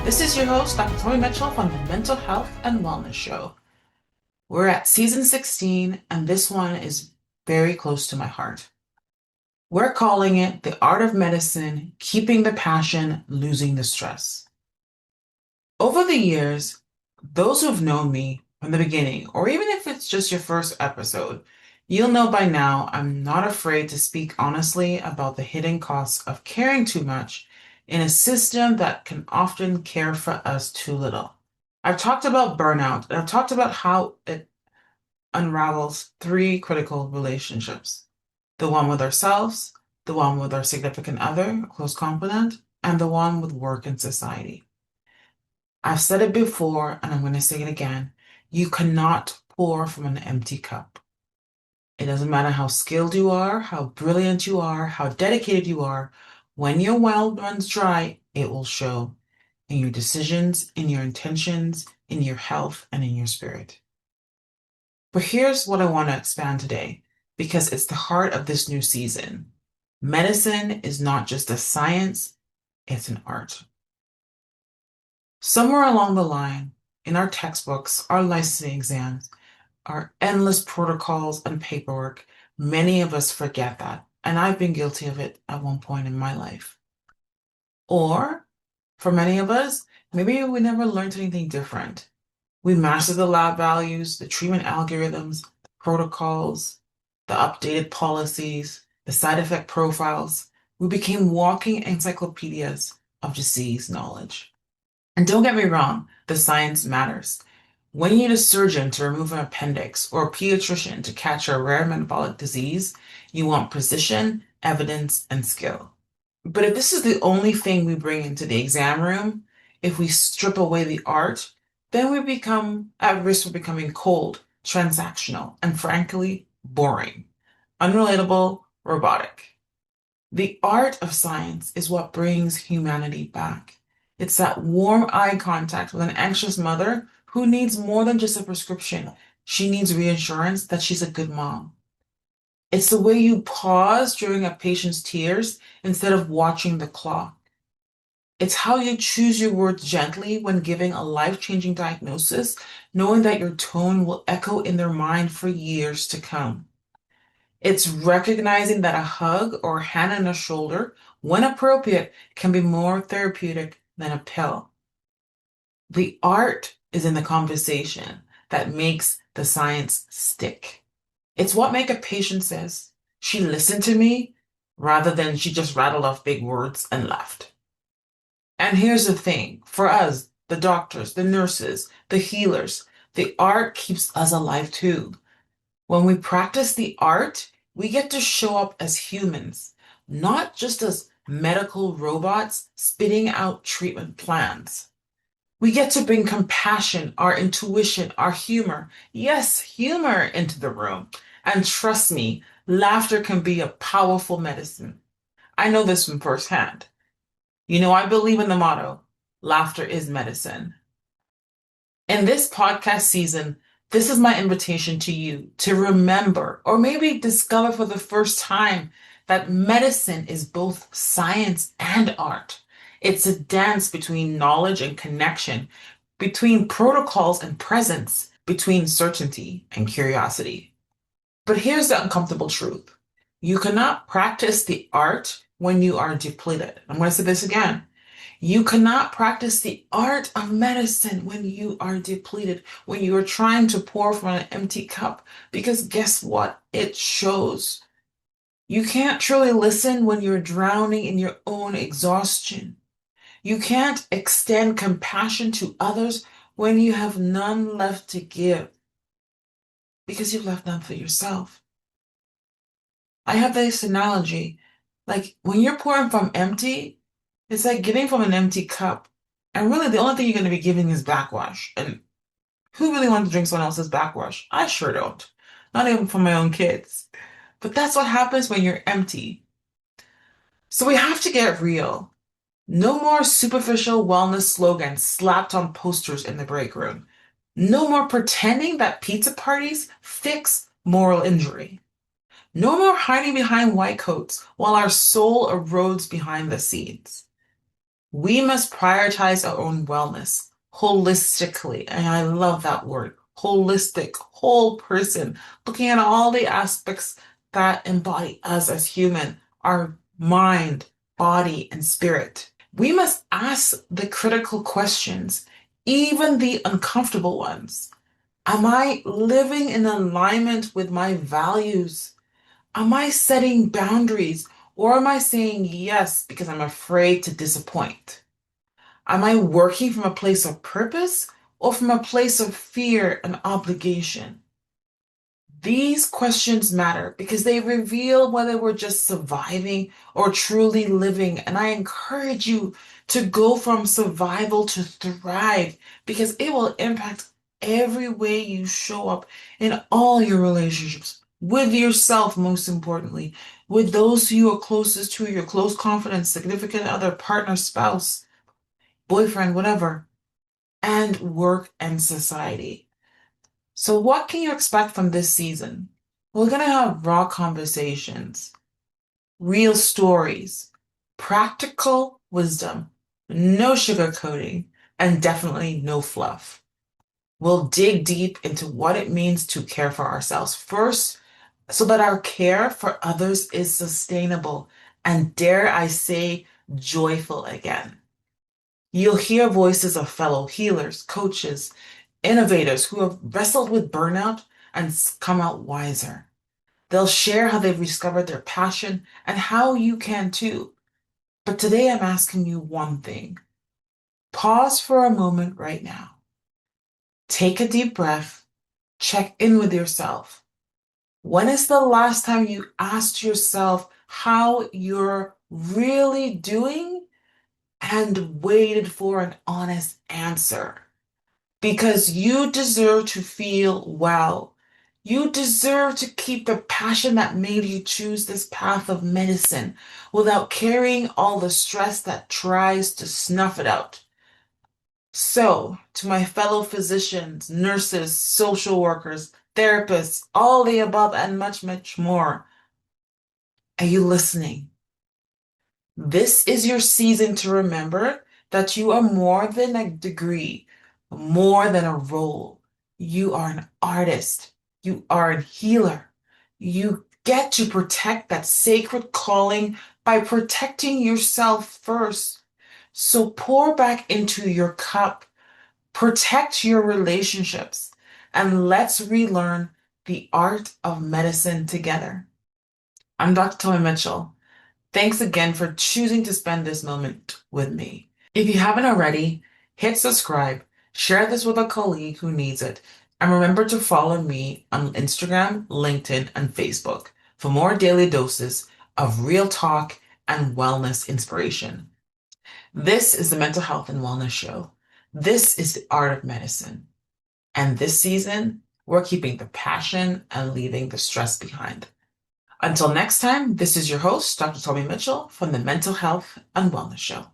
This is your host, Dr. Tomi Mitchell from the Mental Health and Wellness Show. We're at season 16, and this one is very close to my heart. We're calling it The Art of Medicine, Keeping the Passion, Losing the Stress. Over the years, those who've known me from the beginning, or even if it's just your first episode, you'll know by now I'm not afraid to speak honestly about the hidden costs of caring too much in a system that can often care for us too little. I've talked about burnout, and I've talked about how it unravels three critical relationships: the one with ourselves, the one with our significant other, a close confidant, and the one with work and society. I've said it before, and I'm going to say it again. You cannot pour from an empty cup. It doesn't matter how skilled you are, how brilliant you are, how dedicated you are. When your well runs dry, it will show in your decisions, in your intentions, in your health, and in your spirit. But here's what I want to expand today, because it's the heart of this new season. Medicine is not just a science, it's an art. Somewhere along the line, in our textbooks, our licensing exams, our endless protocols and paperwork, many of us forget that. And I've been guilty of it at one point in my life. Or, for many of us, maybe we never learned anything different. We mastered the lab values, the treatment algorithms, the protocols, the updated policies, the side effect profiles. We became walking encyclopedias of disease knowledge. And don't get me wrong, the science matters. When you need a surgeon to remove an appendix or a pediatrician to catch a rare metabolic disease, you want precision, evidence, and skill. But if this is the only thing we bring into the exam room, if we strip away the art, then we become at risk of becoming cold, transactional, and frankly, boring, unrelatable, robotic. The art of science is what brings humanity back. It's that warm eye contact with an anxious mother who needs more than just a prescription. She needs reassurance that she's a good mom. It's the way you pause during a patient's tears instead of watching the clock. It's how you choose your words gently when giving a life-changing diagnosis, knowing that your tone will echo in their mind for years to come. It's recognizing that a hug or a hand on the shoulder, when appropriate, can be more therapeutic than a pill. The art is in the conversation that makes the science stick. It's what makes a patient says, she listened to me, rather than she just rattled off big words and left. And here's the thing, for us, the doctors, the nurses, the healers, the art keeps us alive too. When we practice the art, we get to show up as humans, not just as medical robots spitting out treatment plans. We get to bring compassion, our intuition, our humor, yes, humor into the room. And trust me, laughter can be a powerful medicine. I know this from firsthand. I believe in the motto, laughter is medicine. In this podcast season, this is my invitation to you to remember or maybe discover for the first time that medicine is both science and art. It's a dance between knowledge and connection, between protocols and presence, between certainty and curiosity. But here's the uncomfortable truth. You cannot practice the art when you are depleted. I'm going to say this again. You cannot practice the art of medicine when you are depleted, when you are trying to pour from an empty cup, because guess what? It shows. You can't truly listen when you're drowning in your own exhaustion. You can't extend compassion to others when you have none left to give, because you've left none for yourself. I have this analogy, like when you're pouring from empty, it's like giving from an empty cup. And really, the only thing you're going to be giving is backwash. And who really wants to drink someone else's backwash? I sure don't. Not even for my own kids. But that's what happens when you're empty. So we have to get real. No more superficial wellness slogans slapped on posters in the break room. No more pretending that pizza parties fix moral injury. No more hiding behind white coats while our soul erodes behind the scenes. We must prioritize our own wellness holistically. And I love that word, holistic, whole person, looking at all the aspects that embody us as human, our mind, body, and spirit. We must ask the critical questions, even the uncomfortable ones. Am I living in alignment with my values? Am I setting boundaries? Or am I saying yes because I'm afraid to disappoint? Am I working from a place of purpose or from a place of fear and obligation? These questions matter because they reveal whether we're just surviving or truly living. And I encourage you to go from survival to thrive because it will impact every way you show up in all your relationships, with yourself, most importantly, with those who you are closest to, your close confidence, significant other, partner, spouse, boyfriend, whatever, and work and society. So, what can you expect from this season? We're going to have raw conversations, real stories, practical wisdom, no sugarcoating, and definitely no fluff. We'll dig deep into what it means to care for ourselves first so that our care for others is sustainable and, dare I say, joyful again. You'll hear voices of fellow healers, coaches, innovators who have wrestled with burnout and come out wiser. They'll share how they've discovered their passion and how you can too. But today I'm asking you one thing. Pause for a moment right now. Take a deep breath. Check in with yourself. When is the last time you asked yourself how you're really doing and waited for an honest answer? Because you deserve to feel well. You deserve to keep the passion that made you choose this path of medicine without carrying all the stress that tries to snuff it out. So, to my fellow physicians, nurses, social workers, therapists, all the above, and much, much more, are you listening? This is your season to remember that you are more than a degree, more than a role. You are an artist. You are a healer. You get to protect that sacred calling by protecting yourself first. So pour back into your cup, protect your relationships, and let's relearn the art of medicine together. I'm Dr. Tomi Mitchell. Thanks again for choosing to spend this moment with me. If you haven't already, hit subscribe, share this with a colleague who needs it, and remember to follow me on Instagram, LinkedIn, and Facebook for more daily doses of real talk and wellness inspiration. This is the Mental Health and Wellness Show. This is the art of medicine. And this season, we're keeping the passion and leaving the stress behind. Until next time, this is your host, Dr. Tomi Mitchell from the Mental Health and Wellness Show.